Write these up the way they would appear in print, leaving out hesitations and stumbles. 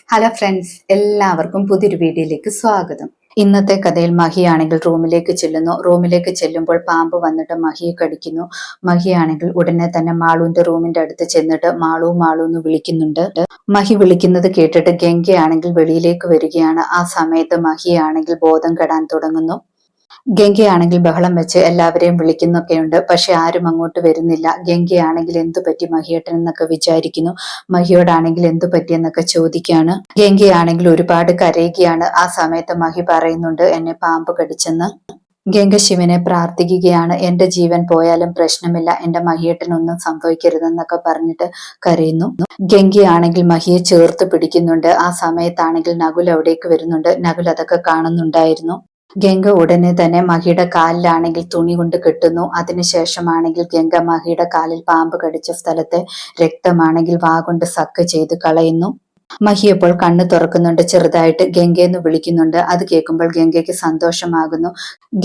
Hello friends, എല്ലാവർക്കും പുതിയൊരു വീഡിയോയിലേക്ക് സ്വാഗതം. ഇന്നത്തെ കഥയിൽ മഹിയാണെങ്കിൽ റൂമിലേക്ക് ചെല്ലുമ്പോൾ പാമ്പ് വന്നിട്ട് മഹിയെ കടിക്കുന്നു. മഹിയാണെങ്കിൽ ഉടനെ തന്നെ മാളുവിന്റെ റൂമിന്റെ അടുത്ത് ചെന്നിട്ട് മാളു മാളു എന്ന് വിളിക്കുന്നുണ്ട്. മഹി വിളിക്കുന്നത് കേട്ടിട്ട് ഗംഗയാണെങ്കിൽ വെളിയിലേക്ക് വരികയാണ്. ആ സമയത്ത് മഹിയാണെങ്കിൽ ബോധം കെടാൻ തുടങ്ങുന്നു. ഗംഗയാണെങ്കിൽ ബഹളം വെച്ച് എല്ലാവരെയും വിളിക്കുന്നൊക്കെയുണ്ട്. പക്ഷെ ആരും അങ്ങോട്ട് വരുന്നില്ല. ഗംഗയാണെങ്കിൽ എന്തു പറ്റി മഹിയേട്ടൻ എന്നൊക്കെ വിചാരിക്കുന്നു. മഹിയോടാണെങ്കിൽ എന്തു പറ്റിയെന്നൊക്കെ ചോദിക്കാണ്. ഗംഗയാണെങ്കിൽ ഒരുപാട് കരയുകയാണ്. ആ സമയത്ത് മഹി പറയുന്നുണ്ട്, എന്നെ പാമ്പ് കടിച്ചെന്ന്. ഗംഗ ശിവനെ പ്രാർത്ഥിക്കുകയാണ്. എന്റെ ജീവൻ പോയാലും പ്രശ്നമില്ല, എന്റെ മഹിയേട്ടനൊന്നും സംഭവിക്കരുതെന്നൊക്കെ പറഞ്ഞിട്ട് കരയുന്നു. ഗംഗയാണെങ്കിൽ മഹിയെ ചേർത്ത് പിടിക്കുന്നുണ്ട്. ആ സമയത്താണെങ്കിൽ നകുൽ അവിടേക്ക് വരുന്നുണ്ട്. നകുൽ അതൊക്കെ കാണുന്നുണ്ടായിരുന്നു. ഗംഗ ഉടനെ തന്നെ മഹിയുടെ കാലിലാണെങ്കിൽ തുണി കൊണ്ട് കെട്ടുന്നു. അതിനുശേഷമാണെങ്കിൽ ഗംഗ മഹിയുടെ കാലിൽ പാമ്പ് കടിച്ച സ്ഥലത്തെ രക്തമാണെങ്കിൽ വാ കൊണ്ട് സക്ക് ചെയ്ത് കളയുന്നു. മഹി അപ്പോൾ കണ്ണ് തുറക്കുന്നുണ്ട്. ചെറുതായിട്ട് ഗംഗയെന്ന് വിളിക്കുന്നുണ്ട്. അത് കേൾക്കുമ്പോൾ ഗംഗയ്ക്ക് സന്തോഷമാകുന്നു.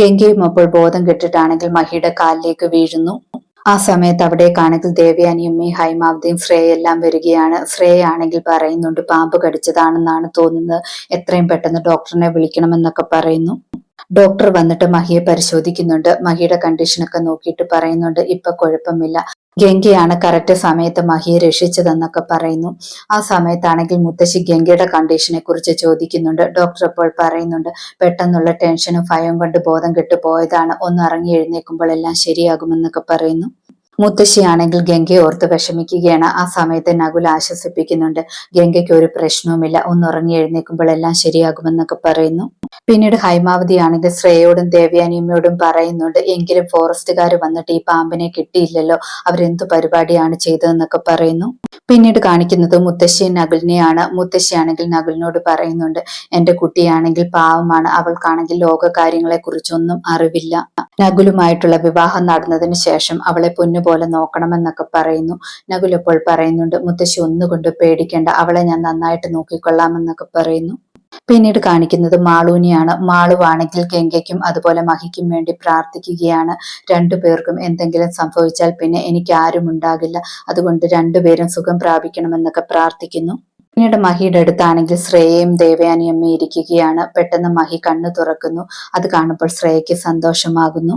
ഗംഗയും അപ്പോൾ ബോധം കെട്ടിട്ടാണെങ്കിൽ മഹിയുടെ കാലിലേക്ക് വീഴുന്നു. ആ സമയത്ത് അവിടേക്കാണെങ്കിൽ ദേവയാനിയമ്മയും ഹൈമാവതിയും ശ്രേയെല്ലാം വരികയാണ്. ശ്രേയ ആണെങ്കിൽ പറയുന്നുണ്ട്, പാമ്പ് കടിച്ചതാണെന്നാണ് തോന്നുന്നത്, എത്രയും പെട്ടെന്ന് ഡോക്ടറിനെ വിളിക്കണമെന്നൊക്കെ പറയുന്നു. ഡോക്ടർ വന്നിട്ട് മഹിയെ പരിശോധിക്കുന്നുണ്ട്. മഹിയുടെ കണ്ടീഷനൊക്കെ നോക്കിയിട്ട് പറയുന്നുണ്ട്, ഇപ്പൊ കുഴപ്പമില്ല, ഗംഗയാണ് കറക്റ്റ് സമയത്ത് മഹിയെ രക്ഷിച്ചതെന്നൊക്കെ പറയുന്നു. ആ സമയത്താണെങ്കിൽ മുത്തശ്ശി ഗംഗയുടെ കണ്ടീഷനെ കുറിച്ച് ചോദിക്കുന്നുണ്ട്. ഡോക്ടർ അപ്പോൾ പറയുന്നുണ്ട്, പെട്ടെന്നുള്ള ടെൻഷനും ഭയവും കൊണ്ട് ബോധം കെട്ടു പോയതാണ്, ഒന്ന് ഇറങ്ങി എഴുന്നേൽക്കുമ്പോൾ എല്ലാം ശരിയാകുമെന്നൊക്കെ പറയുന്നു. മുത്തശ്ശിയാണെങ്കിൽ ഗംഗയെ ഓർത്ത് വിഷമിക്കുകയാണ്. ആ സമയത്ത് നകുൽ ആശ്വസിപ്പിക്കുന്നുണ്ട്, ഗംഗയ്ക്ക് ഒരു പ്രശ്നവുമില്ല, ഒന്ന് ഉറങ്ങി എഴുന്നേൽക്കുമ്പോൾ എല്ലാം ശരിയാകുമെന്നൊക്കെ പറയുന്നു. പിന്നീട് ഹൈമാവതി ആണെങ്കിൽ ശ്രേയോടും ദേവയാനിയമ്മയോടും പറയുന്നുണ്ട്, എങ്കിലും ഫോറസ്റ്റുകാർ വന്നിട്ട് ഈ പാമ്പിനെ കിട്ടിയില്ലല്ലോ, അവരെന്തു പരിപാടിയാണ് ചെയ്തതെന്നൊക്കെ പറയുന്നു. പിന്നീട് കാണിക്കുന്നത് മുത്തശ്ശി നകുലിനെയാണ്. മുത്തശ്ശിയാണെങ്കിൽ നകുലിനോട് പറയുന്നുണ്ട്, എന്റെ കുട്ടിയാണെങ്കിൽ പാവമാണ്, അവൾക്കാണെങ്കിൽ ലോക കാര്യങ്ങളെ കുറിച്ചൊന്നും അറിവില്ല, നകുലുമായിട്ടുള്ള വിവാഹം നടന്നതിന് ശേഷം അവളെ പൊന്നുപോലെ നോക്കണമെന്നൊക്കെ പറയുന്നു. നകുൽ അപ്പോൾ പറയുന്നുണ്ട്, മുത്തശ്ശി ഒന്നുകൊണ്ട് പേടിക്കേണ്ട, അവളെ ഞാൻ നന്നായിട്ട് നോക്കിക്കൊള്ളാമെന്നൊക്കെ പറയുന്നു. പിന്നീട് കാണിക്കുന്നത് മാളൂനെയാണ്. മാളുവാണെങ്കിൽ ഗംഗയ്ക്കും അതുപോലെ മഹിക്കും വേണ്ടി പ്രാർത്ഥിക്കുകയാണ്. രണ്ടുപേർക്കും എന്തെങ്കിലും സംഭവിച്ചാൽ പിന്നെ എനിക്ക് ആരും ഉണ്ടാകില്ല, അതുകൊണ്ട് രണ്ടുപേരും സുഖം പ്രാപിക്കണമെന്നൊക്കെ പ്രാർത്ഥിക്കുന്നു. പിന്നീട് മഹിയുടെ അടുത്താണെങ്കിൽ ശ്രേയയും ദേവയാനിയമ്മയും ഇരിക്കുകയാണ്. പെട്ടെന്ന് മഹി കണ്ണു തുറക്കുന്നു. അത് കാണുമ്പോൾ ശ്രേയയ്ക്ക് സന്തോഷമാകുന്നു.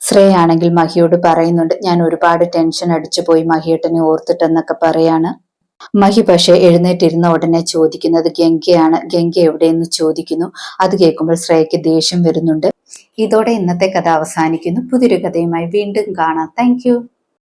ശ്രേയ ആണെങ്കിൽ മഹിയോട് പറയുന്നുണ്ട്, ഞാൻ ഒരുപാട് ടെൻഷൻ അടിച്ചു പോയി മഹിയേട്ടനെ ഓർത്തിട്ടെന്നൊക്കെ പറയാണ്. മഹി പക്ഷെ എഴുന്നേറ്റിരുന്ന ഉടനെ ചോദിക്കുന്നത് ഗംഗയാണ്. ഗംഗ എവിടെയെന്ന് ചോദിക്കുന്നു. അത് കേൾക്കുമ്പോൾ ശ്രേയയ്ക്ക് ദേഷ്യം വരുന്നുണ്ട്. ഇതോടെ ഇന്നത്തെ കഥ അവസാനിക്കുന്നു. പുതിയൊരു കഥയുമായി വീണ്ടും കാണാം. താങ്ക്